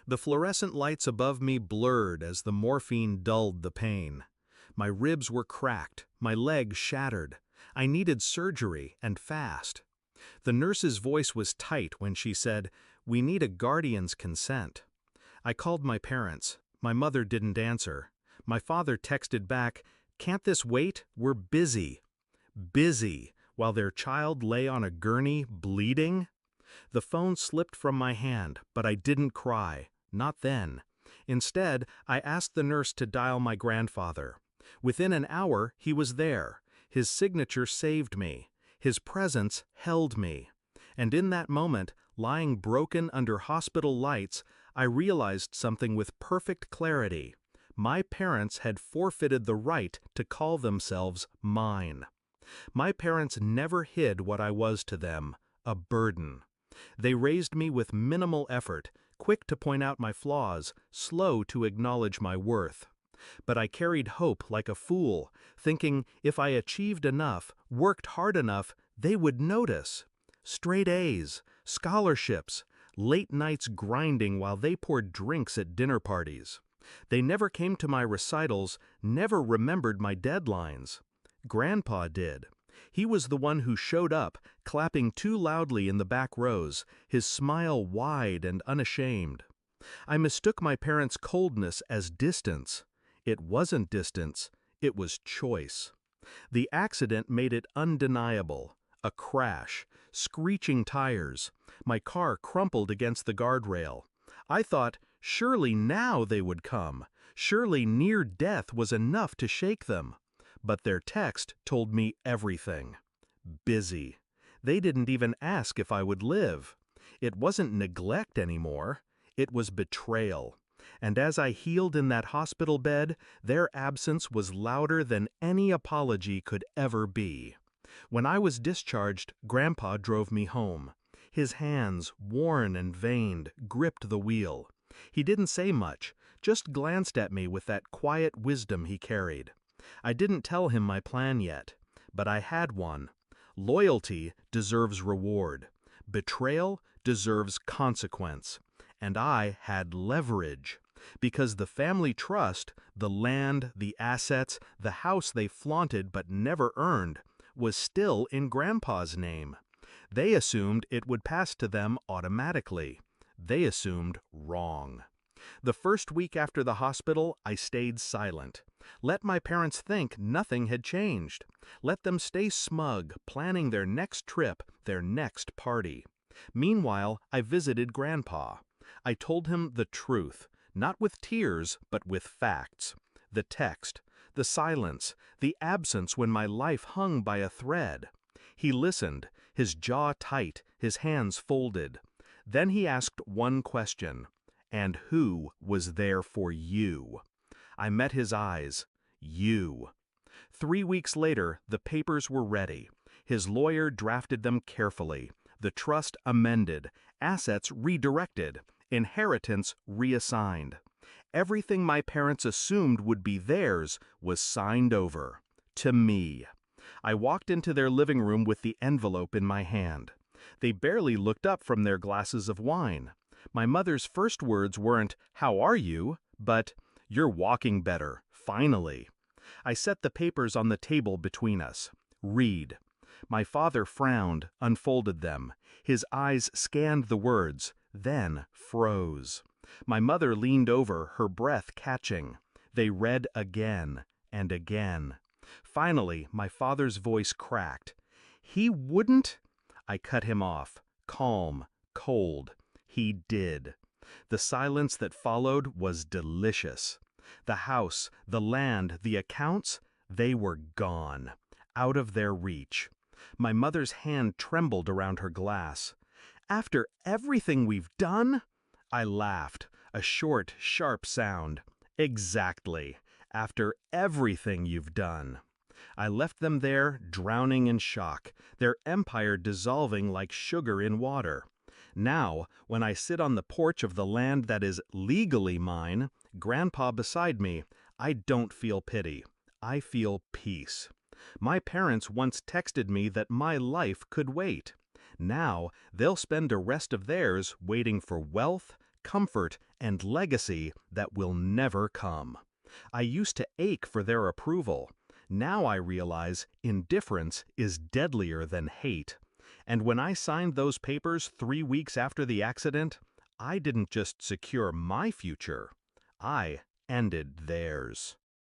The fluorescent lights above me blurred as the morphine dulled the pain. My ribs were cracked, my leg shattered. I needed surgery, and fast. The nurse's voice was tight when she said, "We need a guardian's consent." I called my parents. My mother didn't answer. My father texted back, "Can't this wait? We're busy." Busy, while their child lay on a gurney, bleeding? The phone slipped from my hand, but I didn't cry. Not then. Instead, I asked the nurse to dial my grandfather. Within an hour, he was there. His signature saved me. His presence held me. And in that moment, lying broken under hospital lights, I realized something with perfect clarity. My parents had forfeited the right to call themselves mine. My parents never hid what I was to them, a burden. They raised me with minimal effort, quick to point out my flaws, slow to acknowledge my worth. But I carried hope like a fool, thinking if I achieved enough, worked hard enough, they would notice. Straight A's, scholarships, late nights grinding while they poured drinks at dinner parties. They never came to my recitals, never remembered my deadlines. Grandpa did. He was the one who showed up, clapping too loudly in the back rows, his smile wide and unashamed. I mistook my parents' coldness as distance. It wasn't distance, it was choice. The accident made it undeniable. A crash, screeching tires. My car crumpled against the guardrail. I thought, surely now they would come. Surely near death was enough to shake them. But their text told me everything. Busy. They didn't even ask if I would live. It wasn't neglect anymore. It was betrayal. And as I healed in that hospital bed, their absence was louder than any apology could ever be. When I was discharged, Grandpa drove me home. His hands, worn and veined, gripped the wheel. He didn't say much, just glanced at me with that quiet wisdom he carried. I didn't tell him my plan yet, but I had one. Loyalty deserves reward. Betrayal deserves consequence. And I had leverage. Because the family trust, the land, the assets, the house they flaunted but never earned, was still in Grandpa's name. They assumed it would pass to them automatically. They assumed wrong. The first week after the hospital, I stayed silent. Let my parents think nothing had changed. Let them stay smug, planning their next trip, their next party. Meanwhile, I visited Grandpa. I told him the truth, not with tears, but with facts. The text, the silence, the absence when my life hung by a thread. He listened, his jaw tight, his hands folded. Then he asked one question. And who was there for you? I met his eyes. You. 3 weeks later, the papers were ready. His lawyer drafted them carefully. The trust amended, assets redirected, inheritance reassigned. Everything my parents assumed would be theirs was signed over. To me. I walked into their living room with the envelope in my hand. They barely looked up from their glasses of wine. My mother's first words weren't, "How are you?" but, "You're walking better, finally." I set the papers on the table between us. Read. My father frowned, unfolded them. His eyes scanned the words, then froze. My mother leaned over, her breath catching. They read again and again. Finally, my father's voice cracked. "He wouldn't?" I cut him off, calm, cold. He did. The silence that followed was delicious. The house, the land, the accounts, they were gone, out of their reach. My mother's hand trembled around her glass. "After everything we've done?" I laughed, a short, sharp sound. "Exactly. After everything you've done." I left them there, drowning in shock, their empire dissolving like sugar in water. Now, when I sit on the porch of the land that is legally mine, Grandpa beside me, I don't feel pity. I feel peace. My parents once texted me that my life could wait. Now, they'll spend the rest of theirs waiting for wealth, comfort, and legacy that will never come. I used to ache for their approval. Now I realize indifference is deadlier than hate. And when I signed those papers 3 weeks after the accident, I didn't just secure my future, I ended theirs.